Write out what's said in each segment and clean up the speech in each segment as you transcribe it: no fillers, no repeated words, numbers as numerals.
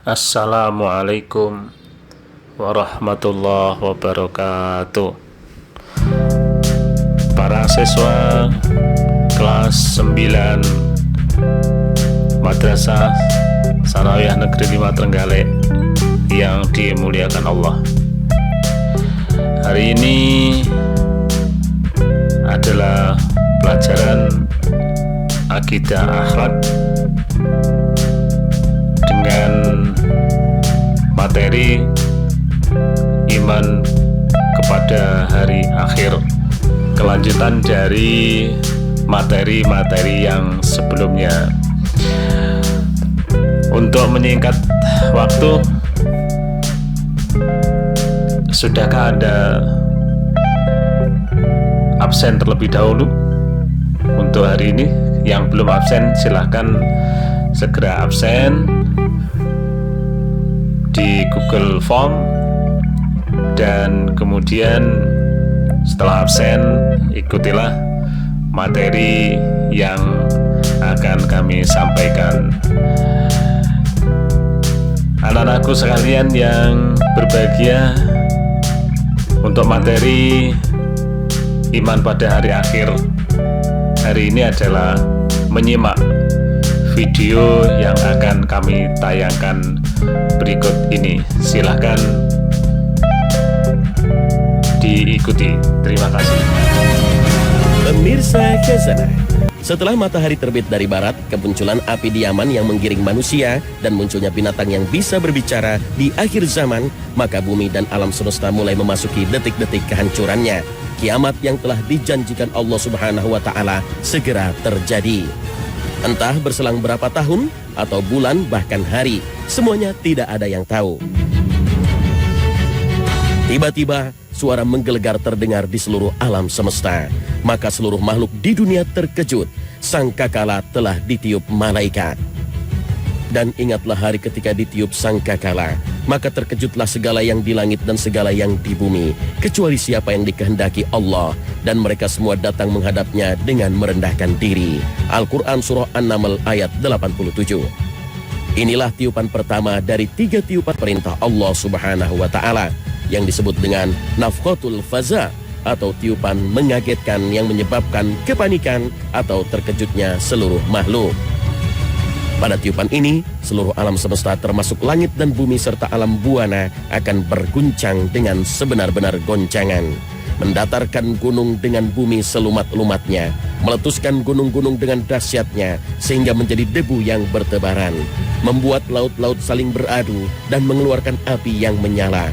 Assalamualaikum warahmatullahi wabarakatuh. Para siswa kelas 9 Madrasah Sanawiyah Negeri 5 Trenggalek yang dimuliakan Allah, hari ini adalah pelajaran akidah akhlak dengan materi iman kepada hari akhir, kelanjutan dari materi-materi yang sebelumnya. Untuk menyingkat waktu, sudahkah Anda absen terlebih dahulu untuk hari ini? Yang belum absen silahkan segera absen di Google Form, dan kemudian setelah absen ikutilah materi yang akan kami sampaikan. Anak-anakku sekalian yang berbahagia, untuk materi iman pada hari akhir hari ini adalah menyimak video yang akan kami tayangkan berikut ini. Silahkan diikuti. Terima kasih. Pemirsa Khazanah, setelah matahari terbit dari barat, kemunculan api di Yaman yang menggiring manusia, dan munculnya binatang yang bisa berbicara di akhir zaman, maka bumi dan alam semesta mulai memasuki detik-detik kehancurannya. Kiamat yang telah dijanjikan Allah Subhanahu wa Ta'ala segera terjadi. Entah berselang berapa tahun atau bulan, bahkan hari, semuanya tidak ada yang tahu. Tiba-tiba suara menggelegar terdengar di seluruh alam semesta. Maka seluruh makhluk di dunia terkejut. Sangkakala telah ditiup malaikat. Dan ingatlah hari ketika ditiup sangkakala, maka terkejutlah segala yang di langit dan segala yang di bumi, kecuali siapa yang dikehendaki Allah, dan mereka semua datang menghadapnya dengan merendahkan diri. Al-Quran Surah An-Naml ayat 87. Inilah tiupan pertama dari 3 tiupan perintah Allah Subhanahu wa Ta'ala yang disebut dengan nafkhatul faza, atau tiupan mengagetkan yang menyebabkan kepanikan atau terkejutnya seluruh makhluk. Pada tiupan ini, seluruh alam semesta termasuk langit dan bumi serta alam buana akan berguncang dengan sebenar-benar goncangan. Mendatarkan gunung dengan bumi selumat-lumatnya, meletuskan gunung-gunung dengan dahsyatnya sehingga menjadi debu yang bertebaran, membuat laut-laut saling beradu dan mengeluarkan api yang menyala.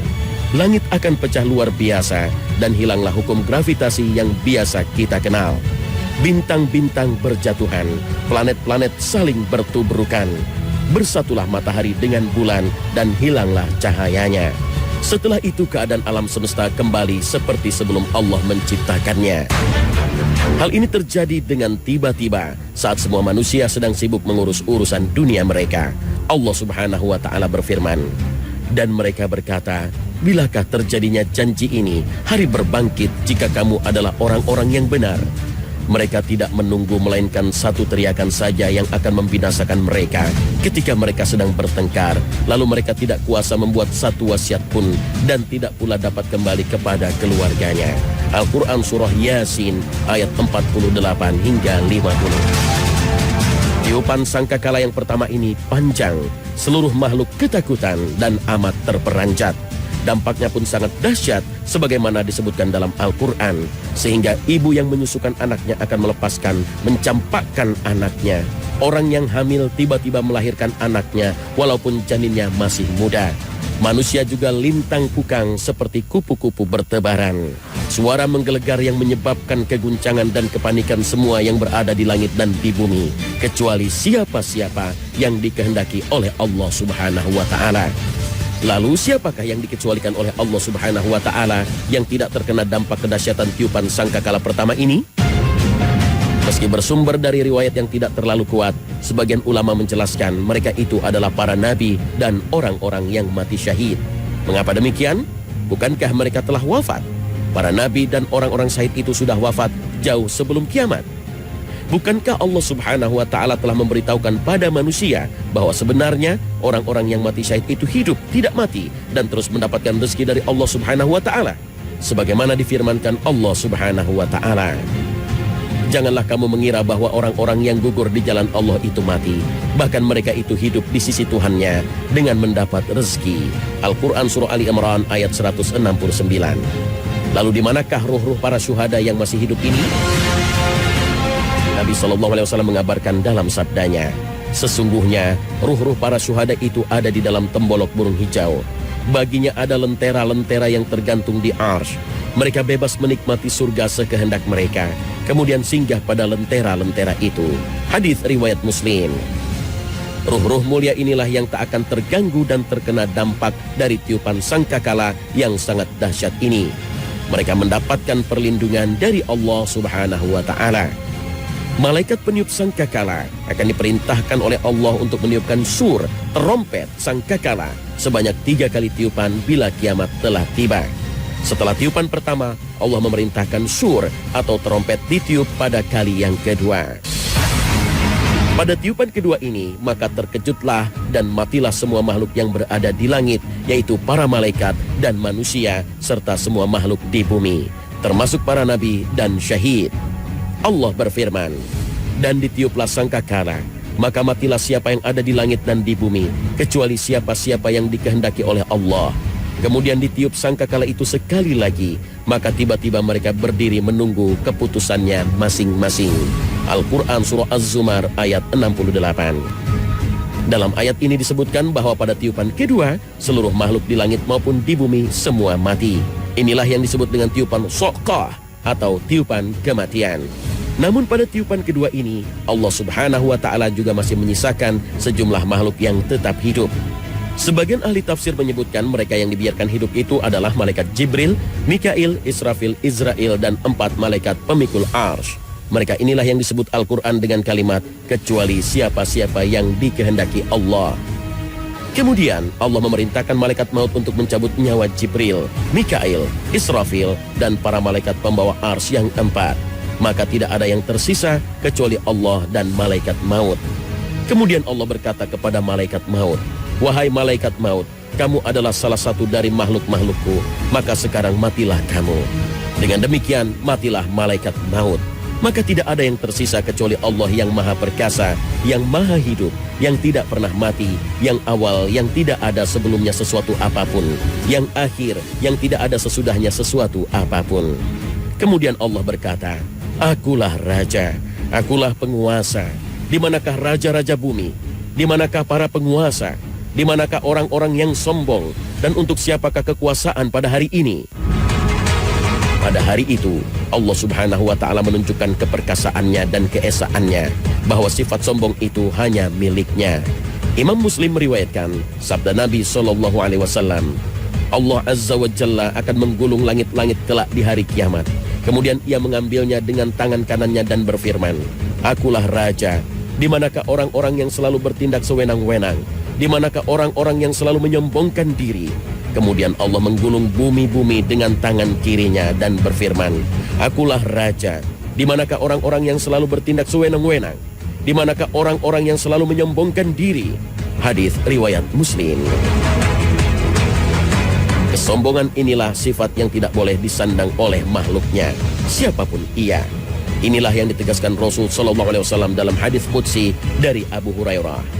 Langit akan pecah luar biasa dan hilanglah hukum gravitasi yang biasa kita kenal. Bintang-bintang berjatuhan, planet-planet saling bertubrukan. Bersatulah matahari dengan bulan dan hilanglah cahayanya. Setelah itu keadaan alam semesta kembali seperti sebelum Allah menciptakannya. Hal ini terjadi dengan tiba-tiba saat semua manusia sedang sibuk mengurus urusan dunia mereka. Allah Subhanahu wa Ta'ala berfirman, dan mereka berkata, bilakah terjadinya janji ini, hari berbangkit, jika kamu adalah orang-orang yang benar? Mereka tidak menunggu melainkan satu teriakan saja yang akan membinasakan mereka ketika mereka sedang bertengkar. Lalu mereka tidak kuasa membuat satu wasiat pun dan tidak pula dapat kembali kepada keluarganya. Al-Quran Surah Yasin ayat 48 hingga 50. Tiupan sangkakala yang pertama ini panjang, seluruh makhluk ketakutan dan amat terperanjat. Dampaknya pun sangat dahsyat sebagaimana disebutkan dalam Al-Quran, sehingga ibu yang menyusukan anaknya akan melepaskan, mencampakkan anaknya. Orang yang hamil tiba-tiba melahirkan anaknya walaupun janinnya masih muda. Manusia juga lintang kukang seperti kupu-kupu bertebaran. Suara menggelegar yang menyebabkan keguncangan dan kepanikan semua yang berada di langit dan di bumi, kecuali siapa-siapa yang dikehendaki oleh Allah Subhanahu wa Ta'ala. Lalu siapakah yang dikecualikan oleh Allah Subhanahu wa Ta'ala yang tidak terkena dampak kedahsyatan tiupan sangkakala pertama ini? Meski bersumber dari riwayat yang tidak terlalu kuat, sebagian ulama menjelaskan mereka itu adalah para nabi dan orang-orang yang mati syahid. Mengapa demikian? Bukankah mereka telah wafat? Para nabi dan orang-orang syahid itu sudah wafat jauh sebelum kiamat. Bukankah Allah Subhanahu wa Ta'ala telah memberitahukan pada manusia bahwa sebenarnya orang-orang yang mati syahid itu hidup, tidak mati, dan terus mendapatkan rezeki dari Allah Subhanahu wa Ta'ala, sebagaimana difirmankan Allah Subhanahu wa Ta'ala. Janganlah kamu mengira bahwa orang-orang yang gugur di jalan Allah itu mati, bahkan mereka itu hidup di sisi Tuhannya dengan mendapat rezeki. Al-Quran Surah Ali Imran ayat 169. Lalu di manakah ruh-ruh para syuhada yang masih hidup ini? Nabi SAW mengabarkan dalam sabdanya, sesungguhnya ruh-ruh para syuhada itu ada di dalam tembolok burung hijau. Baginya ada lentera-lentera yang tergantung di arsy. Mereka bebas menikmati surga sekehendak mereka, kemudian singgah pada lentera-lentera itu. Hadis riwayat Muslim. Ruh-ruh mulia inilah yang tak akan terganggu dan terkena dampak dari tiupan sangkakala yang sangat dahsyat ini. Mereka mendapatkan perlindungan dari Allah Subhanahu wa Ta'ala. Malaikat peniup sangkakala akan diperintahkan oleh Allah untuk meniupkan sur, terompet sangkakala sebanyak 3 kali tiupan bila kiamat telah tiba. Setelah tiupan pertama, Allah memerintahkan sur atau terompet ditiup pada kali yang kedua. Pada tiupan kedua ini, maka terkejutlah dan matilah semua makhluk yang berada di langit, yaitu para malaikat dan manusia, serta semua makhluk di bumi, termasuk para nabi dan syahid. Allah berfirman, dan ditiuplah sangkakala, maka matilah siapa yang ada di langit dan di bumi, kecuali siapa-siapa yang dikehendaki oleh Allah. Kemudian ditiup sangkakala itu sekali lagi, maka tiba-tiba mereka berdiri menunggu keputusannya masing-masing. Al-Quran Surah Az-Zumar ayat 68. Dalam ayat ini disebutkan bahwa pada tiupan kedua, seluruh makhluk di langit maupun di bumi semua mati. Inilah yang disebut dengan tiupan soqah atau tiupan kematian. Namun pada tiupan kedua ini, Allah Subhanahu wa Ta'ala juga masih menyisakan sejumlah makhluk yang tetap hidup. Sebagian ahli tafsir menyebutkan mereka yang dibiarkan hidup itu adalah malaikat Jibril, Mikail, Israfil, Izrail, dan 4 malaikat pemikul arsy. Mereka inilah yang disebut Al-Quran dengan kalimat, kecuali siapa-siapa yang dikehendaki Allah. Kemudian Allah memerintahkan malaikat maut untuk mencabut nyawa Jibril, Mikail, Israfil, dan para malaikat pembawa arsy yang 4. Maka tidak ada yang tersisa kecuali Allah dan malaikat maut. Kemudian Allah berkata kepada malaikat maut, wahai malaikat maut, kamu adalah salah satu dari makhluk-makhlukku, maka sekarang matilah kamu. Dengan demikian matilah malaikat maut. Maka tidak ada yang tersisa kecuali Allah yang maha perkasa, yang maha hidup, yang tidak pernah mati, yang awal, yang tidak ada sebelumnya sesuatu apapun, yang akhir, yang tidak ada sesudahnya sesuatu apapun. Kemudian Allah berkata, akulah raja, akulah penguasa. Di manakah raja-raja bumi? Di manakah para penguasa? Di manakah orang-orang yang sombong? Dan untuk siapakah kekuasaan pada hari ini? Pada hari itu, Allah Subhanahu wa Ta'ala menunjukkan keperkasaannya dan keesaannya, bahwa sifat sombong itu hanya miliknya. Imam Muslim meriwayatkan sabda Nabi SAW, Allah Azza wa Jalla akan menggulung langit-langit kelak di hari kiamat. Kemudian ia mengambilnya dengan tangan kanannya dan berfirman, akulah raja. Di manakah orang-orang yang selalu bertindak sewenang-wenang? Di manakah orang-orang yang selalu menyombongkan diri? Kemudian Allah menggulung bumi-bumi dengan tangan kirinya dan berfirman, akulah raja. Di manakah orang-orang yang selalu bertindak sewenang-wenang? Di manakah orang-orang yang selalu menyombongkan diri? Hadis riwayat Muslim. Kesombongan inilah sifat yang tidak boleh disandang oleh makhluknya, siapapun ia. Inilah yang ditegaskan Rasul SAW dalam hadis qudsi dari Abu Hurairah.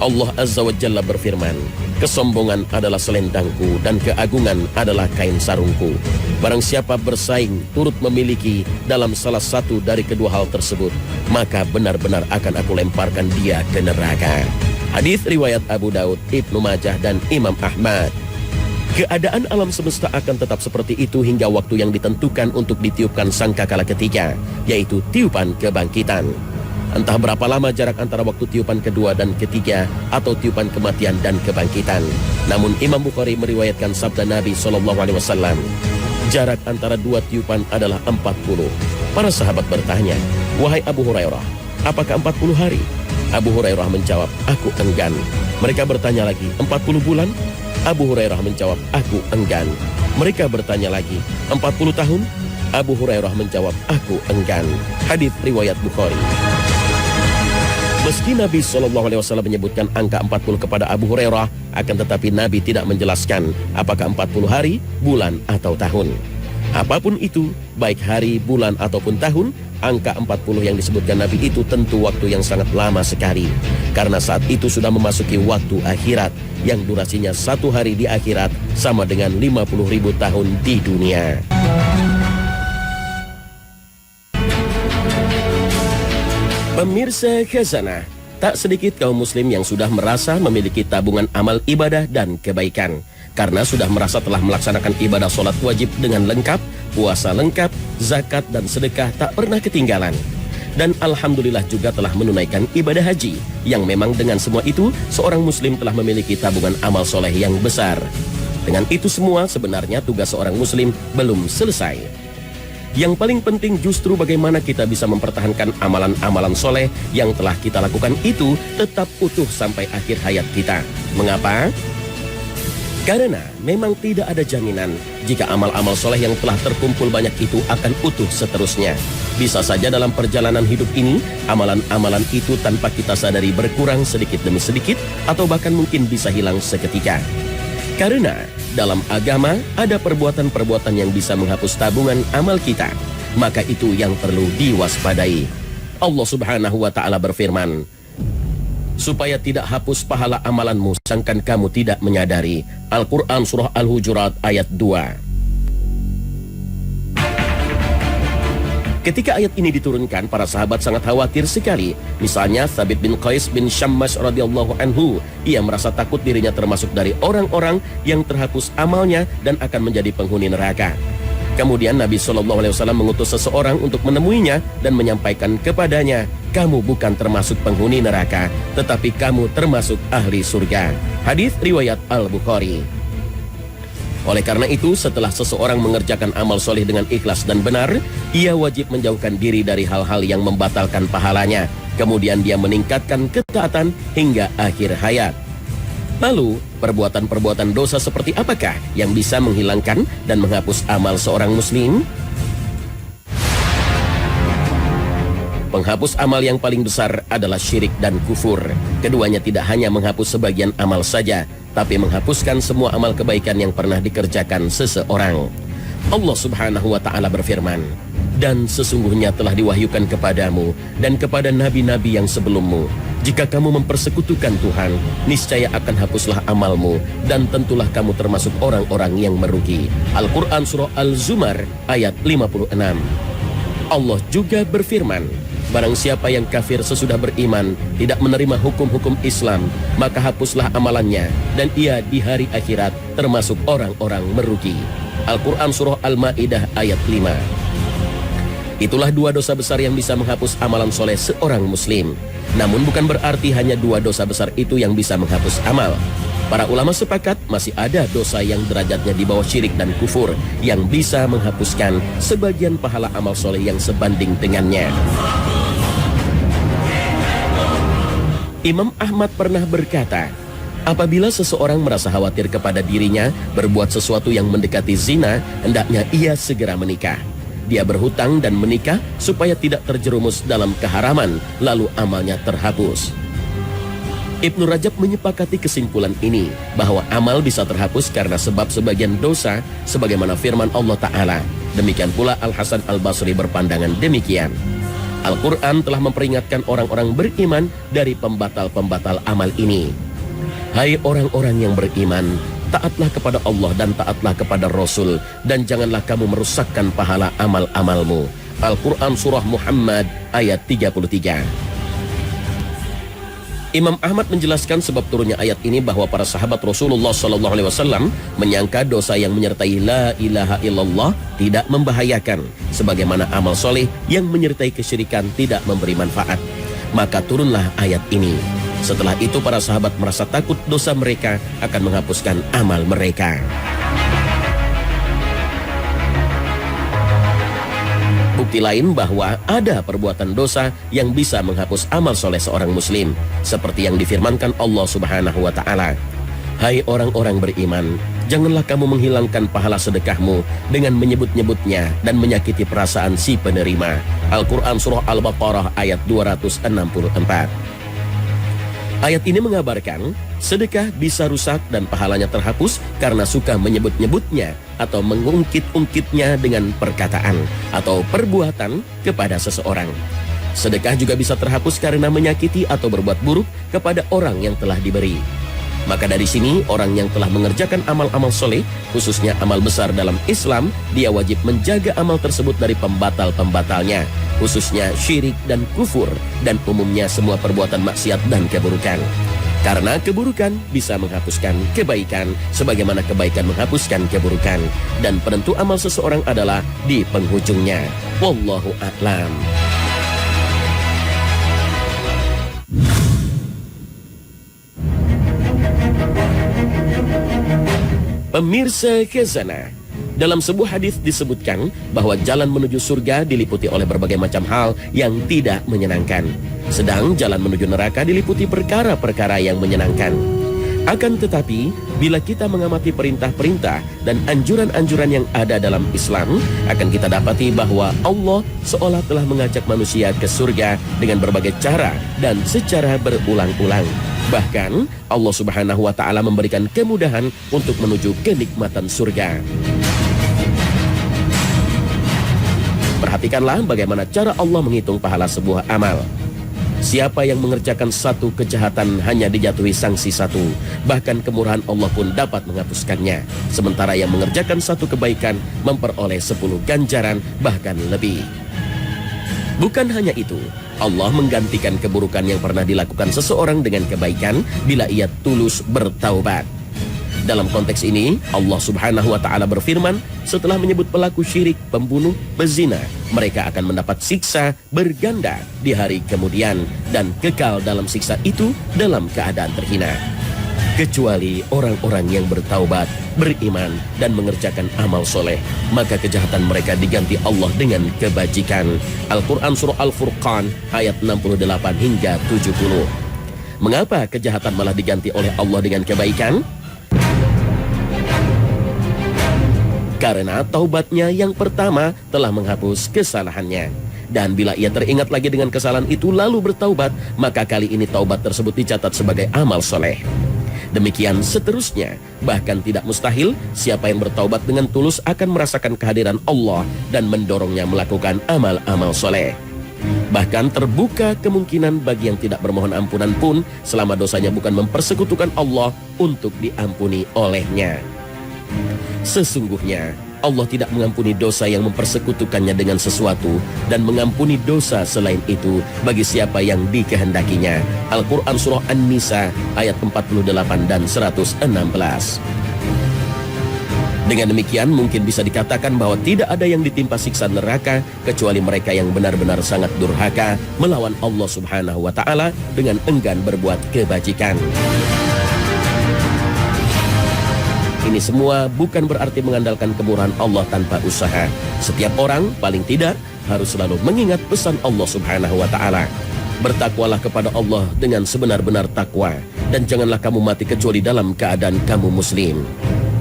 Allah Azza wa Jalla berfirman, kesombongan adalah selendangku dan keagungan adalah kain sarungku. Barang siapa bersaing turut memiliki dalam salah satu dari kedua hal tersebut, maka benar-benar akan aku lemparkan dia ke neraka. Hadis riwayat Abu Daud, Ibnu Majah, dan Imam Ahmad. Keadaan alam semesta akan tetap seperti itu hingga waktu yang ditentukan untuk ditiupkan sangkakala ketiga, yaitu tiupan kebangkitan. Entah berapa lama jarak antara waktu tiupan kedua dan ketiga atau tiupan kematian dan kebangkitan. Namun Imam Bukhari meriwayatkan sabda Nabi SAW, jarak antara dua tiupan adalah 40. Para sahabat bertanya, wahai Abu Hurairah, apakah 40 hari? Abu Hurairah menjawab, aku enggan. Mereka bertanya lagi, 40 bulan? Abu Hurairah menjawab, aku enggan. Mereka bertanya lagi, 40 tahun? Abu Hurairah menjawab, aku enggan. Hadits riwayat Bukhari. Meski Nabi SAW menyebutkan angka 40 kepada Abu Hurairah, akan tetapi Nabi tidak menjelaskan apakah 40 hari, bulan, atau tahun. Apapun itu, baik hari, bulan, ataupun tahun, angka 40 yang disebutkan Nabi itu tentu waktu yang sangat lama sekali. Karena saat itu sudah memasuki waktu akhirat, yang durasinya 1 hari di akhirat sama dengan 50.000 tahun di dunia. Pemirsa Khazanah, tak sedikit kaum muslim yang sudah merasa memiliki tabungan amal ibadah dan kebaikan. Karena sudah merasa telah melaksanakan ibadah sholat wajib dengan lengkap, puasa lengkap, zakat dan sedekah tak pernah ketinggalan. Dan alhamdulillah juga telah menunaikan ibadah haji, yang memang dengan semua itu, seorang muslim telah memiliki tabungan amal soleh yang besar. Dengan itu semua, sebenarnya tugas seorang muslim belum selesai. Yang paling penting justru bagaimana kita bisa mempertahankan amalan-amalan soleh yang telah kita lakukan itu tetap utuh sampai akhir hayat kita. Mengapa? Karena memang tidak ada jaminan jika amal-amal soleh yang telah terkumpul banyak itu akan utuh seterusnya. Bisa saja dalam perjalanan hidup ini, amalan-amalan itu tanpa kita sadari berkurang sedikit demi sedikit atau bahkan mungkin bisa hilang seketika. Karena dalam agama ada perbuatan-perbuatan yang bisa menghapus tabungan amal kita. Maka itu yang perlu diwaspadai. Allah Subhanahu wa ta'ala berfirman, supaya tidak hapus pahala amalanmu sangkan kamu tidak menyadari. Al-Quran Surah Al-Hujurat ayat 2. Ketika ayat ini diturunkan, para sahabat sangat khawatir sekali. Misalnya Thabit bin Qais bin Syammas radhiyallahu anhu, ia merasa takut dirinya termasuk dari orang-orang yang terhapus amalnya dan akan menjadi penghuni neraka. Kemudian Nabi SAW mengutus seseorang untuk menemuinya dan menyampaikan kepadanya, kamu bukan termasuk penghuni neraka, tetapi kamu termasuk ahli surga. Hadits riwayat Al-Bukhari. Oleh karena itu, setelah seseorang mengerjakan amal soleh dengan ikhlas dan benar, ia wajib menjauhkan diri dari hal-hal yang membatalkan pahalanya. Kemudian dia meningkatkan ketaatan hingga akhir hayat. Lalu, perbuatan-perbuatan dosa seperti apakah yang bisa menghilangkan dan menghapus amal seorang muslim? Penghapus amal yang paling besar adalah syirik dan kufur. Keduanya tidak hanya menghapus sebagian amal saja, tapi menghapuskan semua amal kebaikan yang pernah dikerjakan seseorang. Allah Subhanahu wa ta'ala berfirman, dan sesungguhnya telah diwahyukan kepadamu dan kepada nabi-nabi yang sebelummu, jika kamu mempersekutukan Tuhan, niscaya akan hapuslah amalmu dan tentulah kamu termasuk orang-orang yang merugi. Al-Quran Surah Al-Zumar ayat 56. Allah juga berfirman, barang siapa yang kafir sesudah beriman, tidak menerima hukum-hukum Islam, maka hapuslah amalannya, dan ia di hari akhirat termasuk orang-orang merugi. Al-Quran Surah Al-Ma'idah ayat 5. Itulah dua dosa besar yang bisa menghapus amalan soleh seorang muslim. Namun bukan berarti hanya dua dosa besar itu yang bisa menghapus amal. Para ulama sepakat masih ada dosa yang derajatnya di bawah syirik dan kufur yang bisa menghapuskan sebagian pahala amal soleh yang sebanding dengannya. Imam Ahmad pernah berkata, apabila seseorang merasa khawatir kepada dirinya berbuat sesuatu yang mendekati zina, hendaknya ia segera menikah. Dia berhutang dan menikah supaya tidak terjerumus dalam keharaman, lalu amalnya terhapus. Ibnu Rajab menyepakati kesimpulan ini, bahwa amal bisa terhapus karena sebab sebagian dosa, sebagaimana firman Allah Ta'ala. Demikian pula Al-Hasan Al-Basri berpandangan demikian. Al-Quran telah memperingatkan orang-orang beriman dari pembatal-pembatal amal ini. Hai orang-orang yang beriman, taatlah kepada Allah dan taatlah kepada Rasul, dan janganlah kamu merusakkan pahala amal-amalmu. Al-Quran Surah Muhammad ayat 33. Imam Ahmad menjelaskan sebab turunnya ayat ini bahwa para sahabat Rasulullah SAW menyangka dosa yang menyertai la ilaha illallah tidak membahayakan, sebagaimana amal soleh yang menyertai kesyirikan tidak memberi manfaat. Maka turunlah ayat ini. Setelah itu para sahabat merasa takut dosa mereka akan menghapuskan amal mereka. Bukti lain bahwa ada perbuatan dosa yang bisa menghapus amal soleh seorang muslim, seperti yang difirmankan Allah Subhanahu wa ta'ala. Hai orang-orang beriman, Janganlah kamu menghilangkan pahala sedekahmu dengan menyebut-nyebutnya dan menyakiti perasaan si penerima. Al-Quran Surah Al-Baqarah ayat 264. Ayat ini mengabarkan sedekah bisa rusak dan pahalanya terhapus karena suka menyebut-nyebutnya atau mengungkit-ungkitnya dengan perkataan atau perbuatan kepada seseorang. Sedekah juga bisa terhapus karena menyakiti atau berbuat buruk kepada orang yang telah diberi. Maka dari sini orang yang telah mengerjakan amal-amal soleh, khususnya amal besar dalam Islam, dia wajib menjaga amal tersebut dari pembatal-pembatalnya, khususnya syirik dan kufur, dan umumnya semua perbuatan maksiat dan keburukan. Karena keburukan bisa menghapuskan kebaikan, sebagaimana kebaikan menghapuskan keburukan. Dan penentu amal seseorang adalah di penghujungnya. Wallahu a'lam. Pemirsa khazanah, dalam sebuah hadis disebutkan bahwa jalan menuju surga diliputi oleh berbagai macam hal yang tidak menyenangkan, sedang jalan menuju neraka diliputi perkara-perkara yang menyenangkan. Akan tetapi, bila kita mengamati perintah-perintah dan anjuran-anjuran yang ada dalam Islam, akan kita dapati bahwa Allah seolah telah mengajak manusia ke surga dengan berbagai cara dan secara berulang-ulang. Bahkan Allah Subhanahu wa Ta'ala memberikan kemudahan untuk menuju kenikmatan surga. Perhatikanlah bagaimana cara Allah menghitung pahala sebuah amal. Siapa yang mengerjakan satu kejahatan hanya dijatuhi sanksi satu, bahkan kemurahan Allah pun dapat menghapuskannya. Sementara yang mengerjakan satu kebaikan memperoleh 10 ganjaran bahkan lebih. Bukan hanya itu, Allah menggantikan keburukan yang pernah dilakukan seseorang dengan kebaikan bila ia tulus bertaubat. Dalam konteks ini, Allah Subhanahu wa Ta'ala berfirman, setelah menyebut pelaku syirik, pembunuh, pezina, mereka akan mendapat siksa berganda di hari kemudian dan kekal dalam siksa itu dalam keadaan terhina. Kecuali orang-orang yang bertaubat, beriman, dan mengerjakan amal soleh, maka kejahatan mereka diganti Allah dengan kebajikan. Al-Quran Surah Al-Furqan ayat 68 hingga 70. Mengapa kejahatan malah diganti oleh Allah dengan kebaikan? Karena taubatnya yang pertama telah menghapus kesalahannya. Dan bila ia teringat lagi dengan kesalahan itu lalu bertaubat, maka kali ini taubat tersebut dicatat sebagai amal soleh. Demikian seterusnya, bahkan tidak mustahil siapa yang bertaubat dengan tulus akan merasakan kehadiran Allah dan mendorongnya melakukan amal-amal soleh. Bahkan terbuka kemungkinan bagi yang tidak bermohon ampunan pun selama dosanya bukan mempersekutukan Allah untuk diampuni olehnya. Sesungguhnya Allah tidak mengampuni dosa yang mempersekutukannya dengan sesuatu dan mengampuni dosa selain itu bagi siapa yang dikehendakinya. Al-Quran Surah An-Nisa ayat 48 dan 116. Dengan demikian mungkin bisa dikatakan bahwa tidak ada yang ditimpa siksa neraka kecuali mereka yang benar-benar sangat durhaka melawan Allah Subhanahu wa Ta'ala dengan enggan berbuat kebajikan. Ini semua bukan berarti mengandalkan kemurahan Allah tanpa usaha. Setiap orang paling tidak harus selalu mengingat pesan Allah Subhanahu wa Ta'ala. Bertakwalah kepada Allah dengan sebenar-benar takwa, dan janganlah kamu mati kecuali dalam keadaan kamu muslim.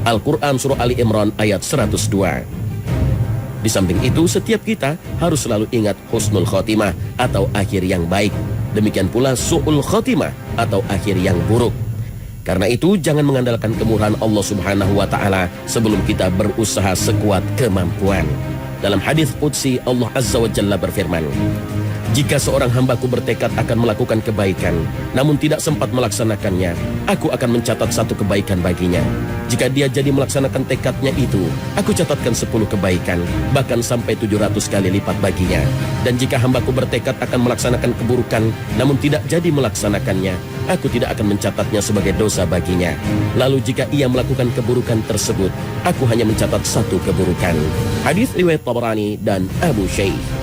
Al-Quran Surah Ali Imran ayat 102. Di samping itu, setiap kita harus selalu ingat husnul khotimah atau akhir yang baik. Demikian pula su'ul khotimah atau akhir yang buruk. Karena itu jangan mengandalkan kemurahan Allah Subhanahu wa Ta'ala sebelum kita berusaha sekuat kemampuan. Dalam hadis qudsi Allah Azza wa Jalla berfirman, jika seorang hambaku bertekad akan melakukan kebaikan namun tidak sempat melaksanakannya, aku akan mencatat 1 kebaikan baginya. Jika dia jadi melaksanakan tekadnya itu, aku catatkan 10 kebaikan, bahkan sampai 700 kali lipat baginya. Dan jika hambaku bertekad akan melaksanakan keburukan namun tidak jadi melaksanakannya, aku tidak akan mencatatnya sebagai dosa baginya. Lalu jika ia melakukan keburukan tersebut, aku hanya mencatat 1 keburukan. Hadis riwayat Tabarani dan Abu Shaykh.